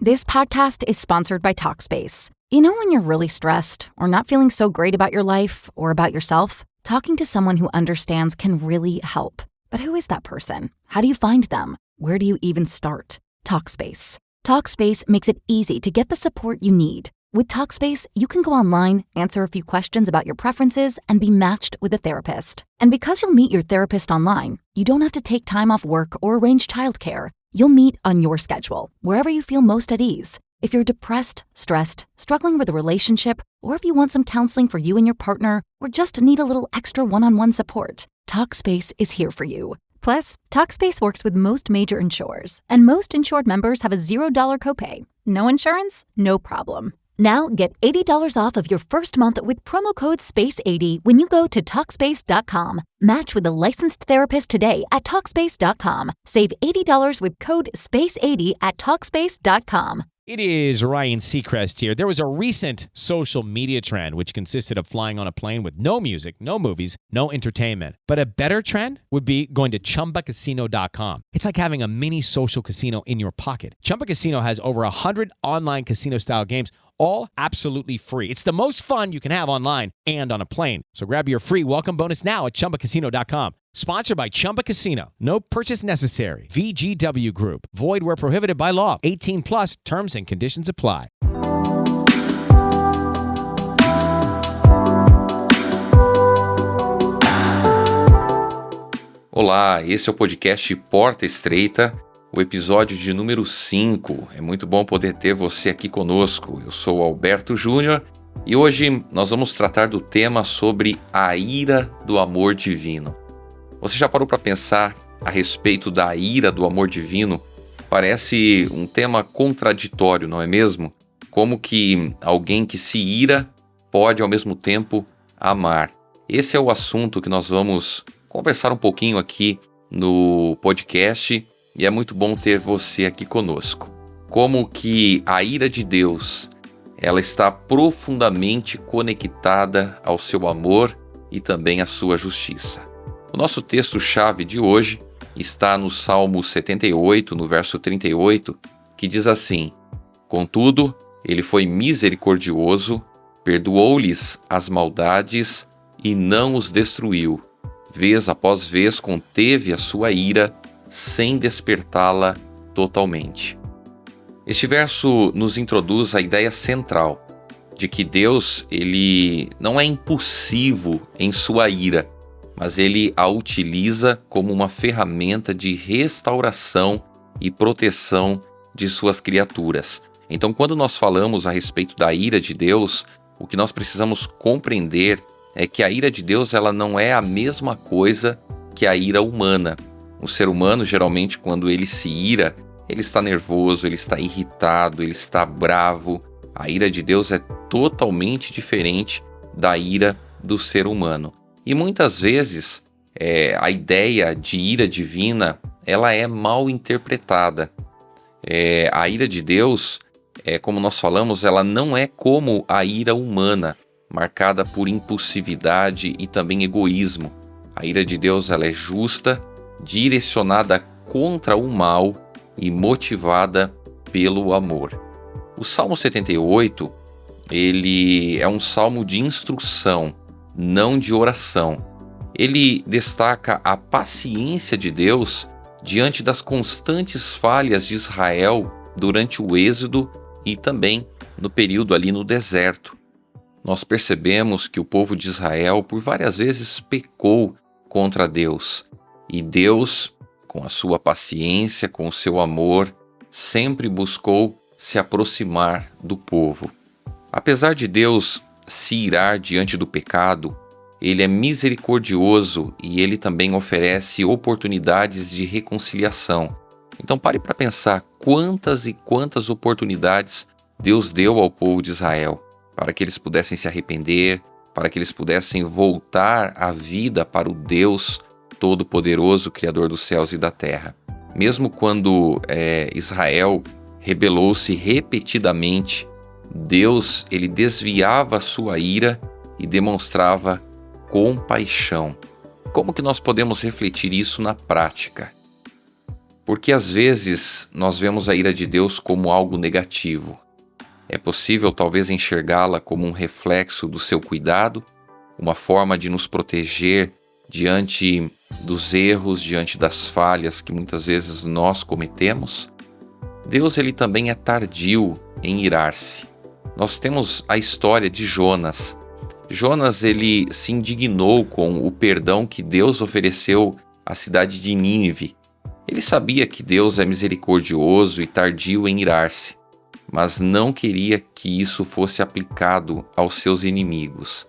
This podcast is sponsored by Talkspace. You know when you're really stressed or not feeling so great about your life or about yourself? Talking to someone who understands can really help. But who is that person? How do you find them? Where do you even start? Talkspace. Talkspace makes it easy to get the support you need. With Talkspace, you can go online, answer a few questions about your preferences, and be matched with a therapist. And because you'll meet your therapist online, you don't have to take time off work or arrange childcare. You'll meet on your schedule, wherever you feel most at ease. If you're depressed, stressed, struggling with a relationship, or if you want some counseling for you and your partner, or just need a little extra one-on-one support, Talkspace is here for you. Plus, Talkspace works with most major insurers, and most insured members have a $0 copay. No insurance? No problem. Now get $80 off of your first month with promo code SPACE80 when you go to Talkspace.com. Match with a licensed therapist today at Talkspace.com. Save $80 with code SPACE80 at Talkspace.com. It is Ryan Seacrest here. There was a recent social media trend which consisted of flying on a plane with no music, no movies, no entertainment. But a better trend would be going to ChumbaCasino.com. It's like having a mini social casino in your pocket. Chumba Casino has over 100 online casino-style games, all absolutely free. It's the most fun you can have online and on a plane. So grab your free welcome bonus now at ChumbaCasino.com. Sponsored by Chumba Casino. No purchase necessary. VGW Group. Void where prohibited by law. 18 plus terms and conditions apply. Olá, esse é o podcast Porta Estreita, o episódio de número 5. É muito bom poder ter você aqui conosco. Eu sou Alberto Júnior e hoje nós vamos tratar do tema sobre a ira do amor divino. Você já parou para pensar a respeito da ira do amor divino? Parece um tema contraditório, não é mesmo? Como que alguém que se ira pode ao mesmo tempo amar? Esse é o assunto que nós vamos conversar um pouquinho aqui no podcast e é muito bom ter você aqui conosco. Como que a ira de Deus, ela está profundamente conectada ao seu amor e também à sua justiça. O nosso texto-chave de hoje está no Salmo 78, no verso 38, que diz assim: Contudo, ele foi misericordioso, perdoou-lhes as maldades e não os destruiu. Vez após vez conteve a sua ira, sem despertá-la totalmente. Este verso nos introduz a ideia central de que Deus, ele não é impulsivo em sua ira, mas ele a utiliza como uma ferramenta de restauração e proteção de suas criaturas. Então, quando nós falamos a respeito da ira de Deus, o que nós precisamos compreender é que a ira de Deus ela não é a mesma coisa que a ira humana. O ser humano, geralmente, quando ele se ira, ele está nervoso, ele está irritado, ele está bravo. A ira de Deus é totalmente diferente da ira do ser humano. E muitas vezes a ideia de ira divina ela é mal interpretada. A ira de Deus, como nós falamos, ela não é como a ira humana, marcada por impulsividade e também egoísmo. A ira de Deus ela é justa, direcionada contra o mal e motivada pelo amor. O Salmo 78, ele é um salmo de instrução, não de oração. Ele destaca a paciência de Deus diante das constantes falhas de Israel durante o Êxodo e também no período ali no deserto. Nós percebemos que o povo de Israel por várias vezes pecou contra Deus. E Deus, com a sua paciência, com o seu amor, sempre buscou se aproximar do povo. Apesar de Deus se irar diante do pecado, ele é misericordioso e ele também oferece oportunidades de reconciliação. Então pare para pensar quantas e quantas oportunidades Deus deu ao povo de Israel para que eles pudessem se arrepender, para que eles pudessem voltar a vida para o Deus Todo-Poderoso, Criador dos céus e da terra. Mesmo quando Israel rebelou-se repetidamente, Deus ele desviava a sua ira e demonstrava compaixão. Como que nós podemos refletir isso na prática? Porque às vezes nós vemos a ira de Deus como algo negativo. É possível talvez enxergá-la como um reflexo do seu cuidado, uma forma de nos proteger diante dos erros, diante das falhas que muitas vezes nós cometemos. Deus ele também é tardio em irar-se. Nós temos a história de Jonas. Jonas ele se indignou com o perdão que Deus ofereceu à cidade de Nínive. Ele sabia que Deus é misericordioso e tardio em irar-se, mas não queria que isso fosse aplicado aos seus inimigos.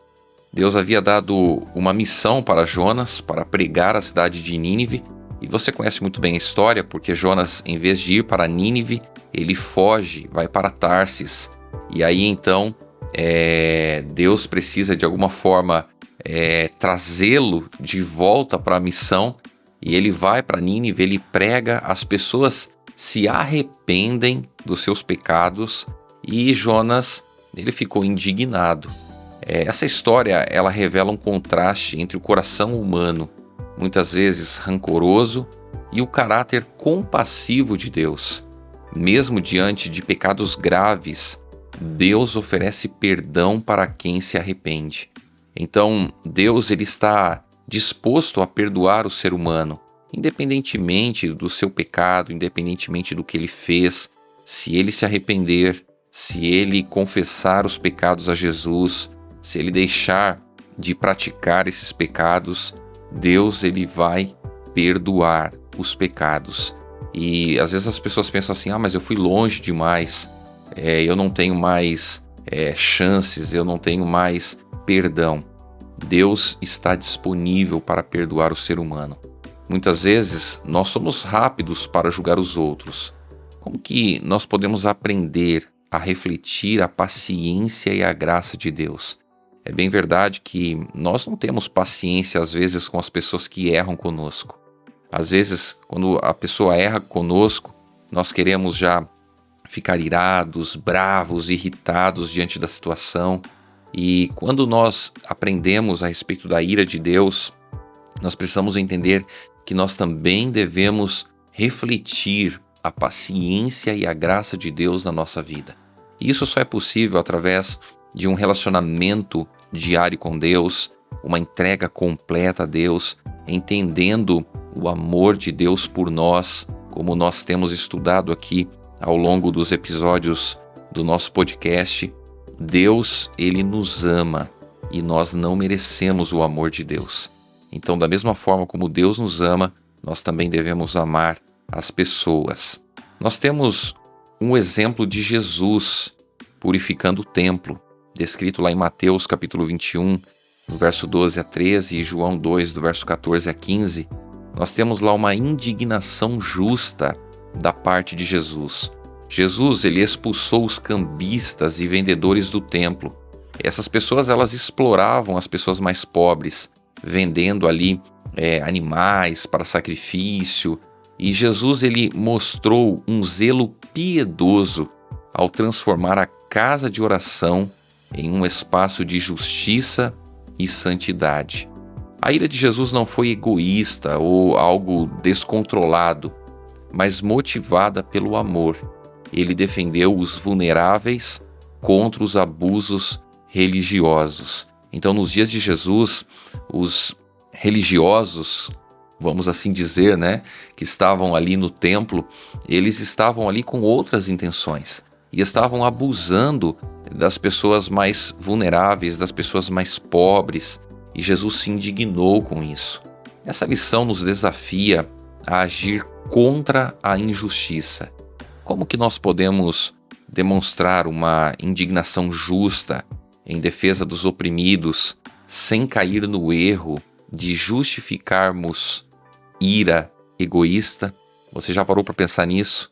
Deus havia dado uma missão para Jonas, para pregar a cidade de Nínive, e você conhece muito bem a história, porque Jonas, em vez de ir para Nínive, ele foge, vai para Tarsis. E aí então, Deus precisa de alguma forma trazê-lo de volta para a missão, e ele vai para Nínive, ele prega, as pessoas se arrependem dos seus pecados, e Jonas ele ficou indignado. Essa história ela revela um contraste entre o coração humano, muitas vezes rancoroso, e o caráter compassivo de Deus. Mesmo diante de pecados graves, Deus oferece perdão para quem se arrepende. Então, Deus ele está disposto a perdoar o ser humano, independentemente do seu pecado, independentemente do que ele fez. Se ele se arrepender, se ele confessar os pecados a Jesus, se ele deixar de praticar esses pecados, Deus ele vai perdoar os pecados. E às vezes as pessoas pensam assim, mas eu fui longe demais, eu não tenho mais chances, eu não tenho mais perdão. Deus está disponível para perdoar o ser humano. Muitas vezes nós somos rápidos para julgar os outros. Como que nós podemos aprender a refletir a paciência e a graça de Deus? É bem verdade que nós não temos paciência às vezes com as pessoas que erram conosco. Às vezes, quando a pessoa erra conosco, nós queremos já ficar irados, bravos, irritados diante da situação. E quando nós aprendemos a respeito da ira de Deus, nós precisamos entender que nós também devemos refletir a paciência e a graça de Deus na nossa vida. E isso só é possível através de um relacionamento diário com Deus, uma entrega completa a Deus, entendendo o amor de Deus por nós, como nós temos estudado aqui ao longo dos episódios do nosso podcast. Deus, ele nos ama e nós não merecemos o amor de Deus. Então, da mesma forma como Deus nos ama, nós também devemos amar as pessoas. Nós temos um exemplo de Jesus purificando o templo, descrito lá em Mateus capítulo 21, do verso 12 a 13, e João 2, do verso 14 a 15. Nós temos lá uma indignação justa da parte de Jesus. Jesus ele expulsou os cambistas e vendedores do templo. Essas pessoas elas exploravam as pessoas mais pobres, vendendo ali animais para sacrifício. E Jesus ele mostrou um zelo piedoso ao transformar a casa de oração em um espaço de justiça e santidade. A ira de Jesus não foi egoísta ou algo descontrolado, mas motivada pelo amor. Ele defendeu os vulneráveis contra os abusos religiosos. Então, nos dias de Jesus, os religiosos, vamos assim dizer, que estavam ali no templo, eles estavam ali com outras intenções e estavam abusando das pessoas mais vulneráveis, das pessoas mais pobres, e Jesus se indignou com isso. Essa lição nos desafia a agir contra a injustiça. Como que nós podemos demonstrar uma indignação justa em defesa dos oprimidos, sem cair no erro de justificarmos ira egoísta? Você já parou para pensar nisso?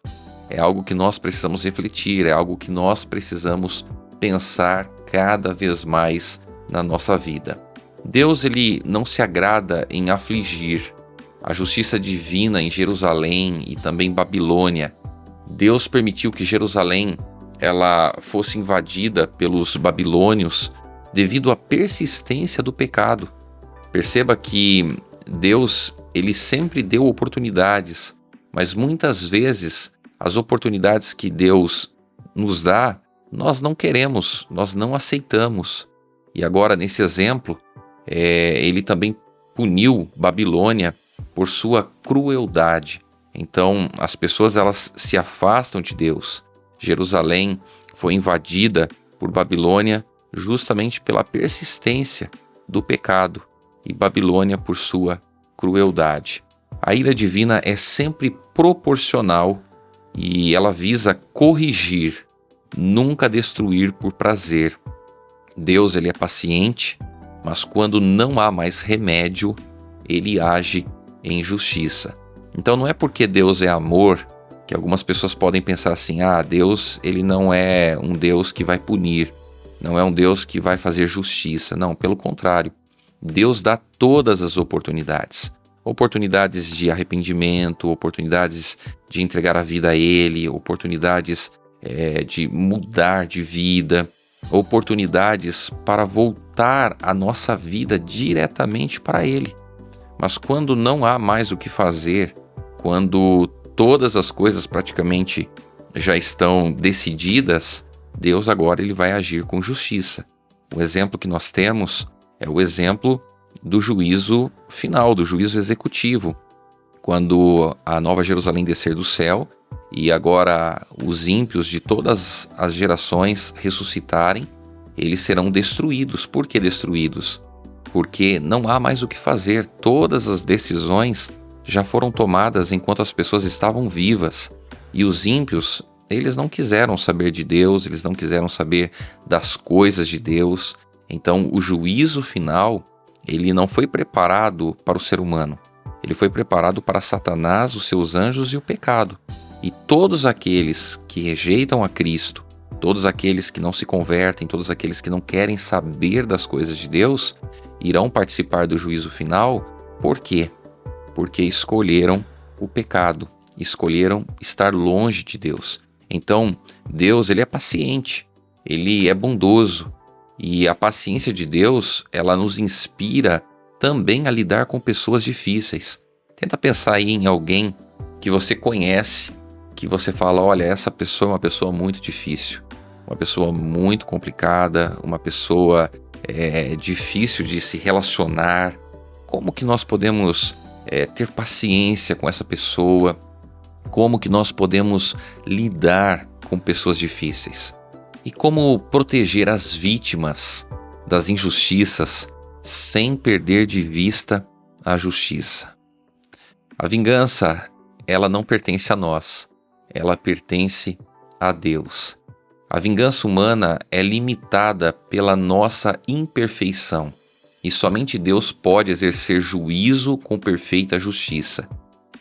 É algo que nós precisamos refletir, é algo que nós precisamos pensar cada vez mais na nossa vida. Deus ele não se agrada em afligir. A justiça divina em Jerusalém e também Babilônia. Deus permitiu que Jerusalém ela fosse invadida pelos babilônios devido à persistência do pecado. Perceba que Deus ele sempre deu oportunidades mas muitas vezes as oportunidades que Deus nos dá, nós não queremos, nós não aceitamos. E agora, nesse exemplo, ele também puniu Babilônia por sua crueldade. Então, as pessoas elas se afastam de Deus. Jerusalém foi invadida por Babilônia justamente pela persistência do pecado e Babilônia por sua crueldade. A ira divina é sempre proporcional e ela visa corrigir, nunca destruir por prazer. Deus ele é paciente, mas quando não há mais remédio, ele age em justiça. Então não é porque Deus é amor que algumas pessoas podem pensar assim, Deus ele não é um Deus que vai punir, não é um Deus que vai fazer justiça. Não, pelo contrário, Deus dá todas as oportunidades. Oportunidades de arrependimento, oportunidades de entregar a vida a Ele, oportunidades de mudar de vida, oportunidades para voltar a nossa vida diretamente para Ele. Mas quando não há mais o que fazer, quando todas as coisas praticamente já estão decididas, Deus agora ele vai agir com justiça. O exemplo que nós temos é o exemplo do juízo final, do juízo executivo, quando a Nova Jerusalém descer do céu e agora os ímpios de todas as gerações ressuscitarem, eles serão destruídos. Por que destruídos? Porque não há mais o que fazer, todas as decisões já foram tomadas enquanto as pessoas estavam vivas. E os ímpios, eles não quiseram saber de Deus, eles não quiseram saber das coisas de Deus. Então o juízo final, ele não foi preparado para o ser humano, ele foi preparado para Satanás, os seus anjos e o pecado. E todos aqueles que rejeitam a Cristo, todos aqueles que não se convertem, todos aqueles que não querem saber das coisas de Deus, irão participar do juízo final. Por quê? Porque escolheram o pecado, escolheram estar longe de Deus. Então, Deus ele é paciente, ele é bondoso, e a paciência de Deus, ela nos inspira também a lidar com pessoas difíceis. Tenta pensar aí em alguém que você conhece, que você fala, olha, essa pessoa é uma pessoa muito difícil, uma pessoa muito complicada, uma pessoa difícil de se relacionar. Como que nós podemos ter paciência com essa pessoa? Como que nós podemos lidar com pessoas difíceis? E como proteger as vítimas das injustiças sem perder de vista a justiça? A vingança, ela não pertence a nós, ela pertence a Deus. A vingança humana é limitada pela nossa imperfeição e somente Deus pode exercer juízo com perfeita justiça.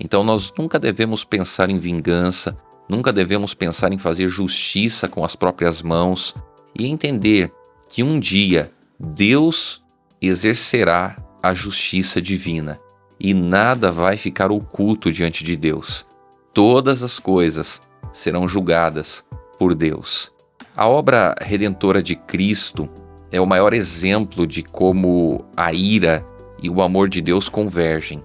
Então nós nunca devemos pensar em vingança, nunca devemos pensar em fazer justiça com as próprias mãos e entender que um dia Deus exercerá a justiça divina e nada vai ficar oculto diante de Deus. Todas as coisas serão julgadas por Deus. A obra redentora de Cristo é o maior exemplo de como a ira e o amor de Deus convergem.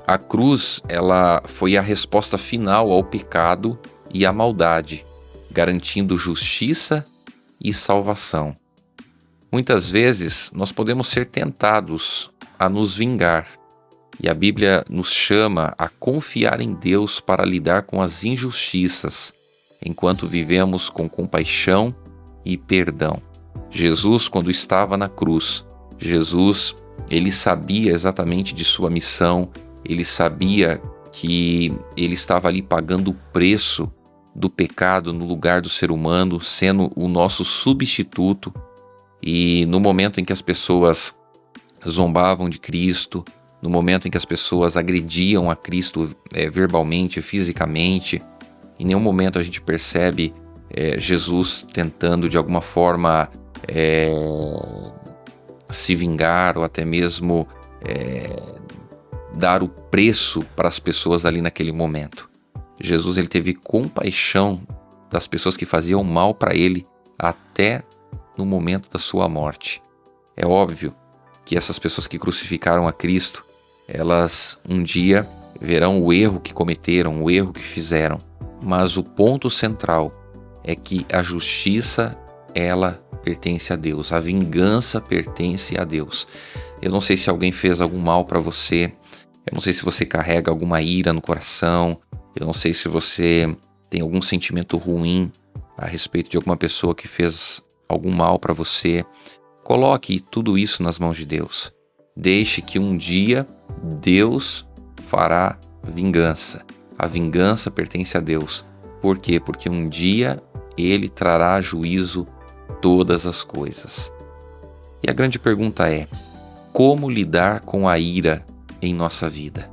A cruz, ela foi a resposta final ao pecado e à maldade, garantindo justiça e salvação. Muitas vezes nós podemos ser tentados a nos vingar, e a Bíblia nos chama a confiar em Deus para lidar com as injustiças, enquanto vivemos com compaixão e perdão. Jesus, quando estava na cruz, ele sabia exatamente de sua missão, ele sabia que ele estava ali pagando o preço do pecado no lugar do ser humano, sendo o nosso substituto. E no momento em que as pessoas zombavam de Cristo, no momento em que as pessoas agrediam a Cristo verbalmente, fisicamente, em nenhum momento a gente percebe Jesus tentando de alguma forma se vingar ou até mesmo dar o preço para as pessoas ali naquele momento. Jesus ele teve compaixão das pessoas que faziam mal para ele até no momento da sua morte. É óbvio que essas pessoas que crucificaram a Cristo, elas um dia verão o erro que cometeram, o erro que fizeram. Mas o ponto central é que a justiça, ela pertence a Deus. A vingança pertence a Deus. Eu não sei se alguém fez algum mal para você. Eu não sei se você carrega alguma ira no coração. Eu não sei se você tem algum sentimento ruim a respeito de alguma pessoa que fez algum mal para você. Coloque tudo isso nas mãos de Deus. Deixe que um dia Deus fará vingança. A vingança pertence a Deus. Por quê? Porque um dia Ele trará a juízo todas as coisas. E a grande pergunta é: como lidar com a ira em nossa vida?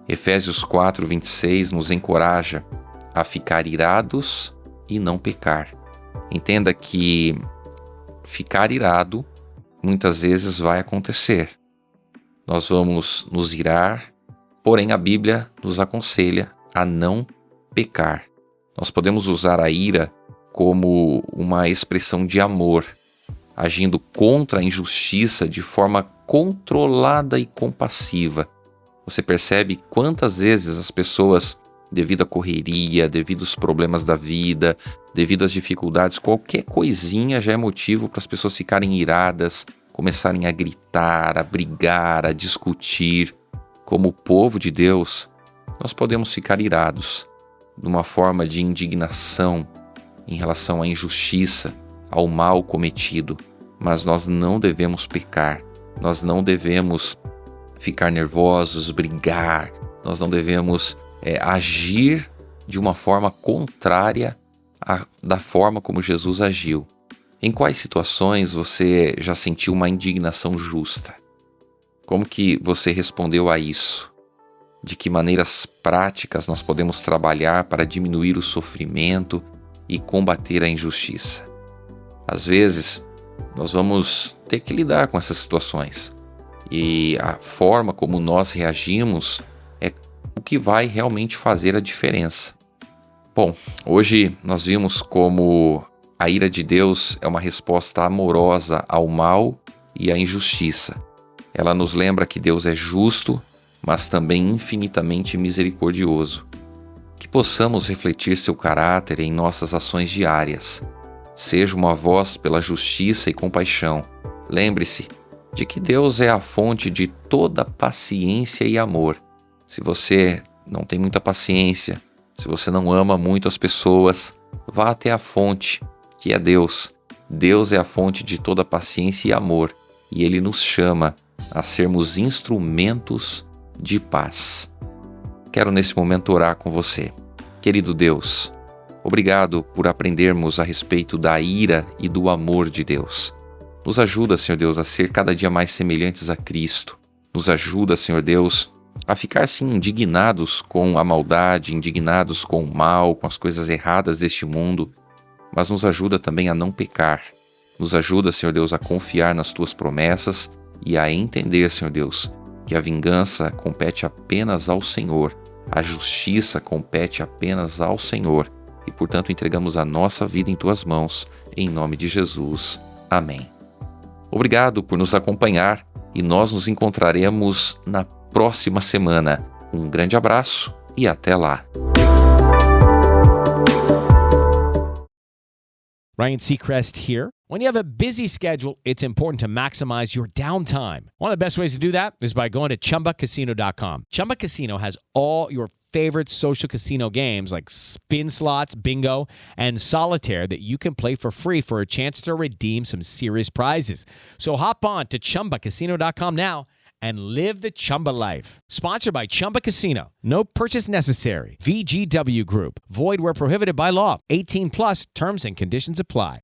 Efésios 4:26 nos encoraja a ficar irados e não pecar. Entenda que ficar irado muitas vezes vai acontecer. Nós vamos nos irar, porém a Bíblia nos aconselha a não pecar. Nós podemos usar a ira como uma expressão de amor, agindo contra a injustiça de forma controlada e compassiva. Você percebe quantas vezes as pessoas, devido à correria, devido aos problemas da vida, devido às dificuldades, qualquer coisinha já é motivo para as pessoas ficarem iradas, começarem a gritar, a brigar, a discutir. Como povo de Deus, nós podemos ficar irados, numa forma de indignação em relação à injustiça, ao mal cometido, mas nós não devemos pecar, nós não devemos ficar nervosos, brigar, nós não devemos agir de uma forma contrária da forma como Jesus agiu. Em quais situações você já sentiu uma indignação justa? Como que você respondeu a isso? De que maneiras práticas nós podemos trabalhar para diminuir o sofrimento e combater a injustiça? Às vezes, nós vamos ter que lidar com essas situações. E a forma como nós reagimos é o que vai realmente fazer a diferença. Bom, hoje nós vimos como a ira de Deus é uma resposta amorosa ao mal e à injustiça. Ela nos lembra que Deus é justo, mas também infinitamente misericordioso. Que possamos refletir seu caráter em nossas ações diárias. Seja uma voz pela justiça e compaixão. Lembre-se de que Deus é a fonte de toda paciência e amor. Se você não tem muita paciência, se você não ama muito as pessoas, vá até a fonte, que é Deus. Deus é a fonte de toda paciência e amor, e Ele nos chama a sermos instrumentos de paz. Quero nesse momento orar com você. Querido Deus, obrigado por aprendermos a respeito da ira e do amor de Deus. Nos ajuda, Senhor Deus, a ser cada dia mais semelhantes a Cristo. Nos ajuda, Senhor Deus, a ficar sim indignados com a maldade, indignados com o mal, com as coisas erradas deste mundo, mas nos ajuda também a não pecar. Nos ajuda, Senhor Deus, a confiar nas Tuas promessas e a entender, Senhor Deus, que a vingança compete apenas ao Senhor, a justiça compete apenas ao Senhor e, portanto, entregamos a nossa vida em Tuas mãos, em nome de Jesus. Amém. Obrigado por nos acompanhar e nós nos encontraremos na próxima semana. Um grande abraço e até lá. Ryan Seacrest here. When you have a busy schedule, it's important to maximize your downtime. One of the best ways to do that is by going to ChumbaCasino.com. Chumba Casino has all your favorite social casino games like spin slots, bingo, and solitaire that you can play for free for a chance to redeem some serious prizes. So hop on to ChumbaCasino.com now and live the Chumba life. Sponsored by Chumba Casino. No purchase necessary. VGW Group. Void where prohibited by law. 18 plus terms and conditions apply.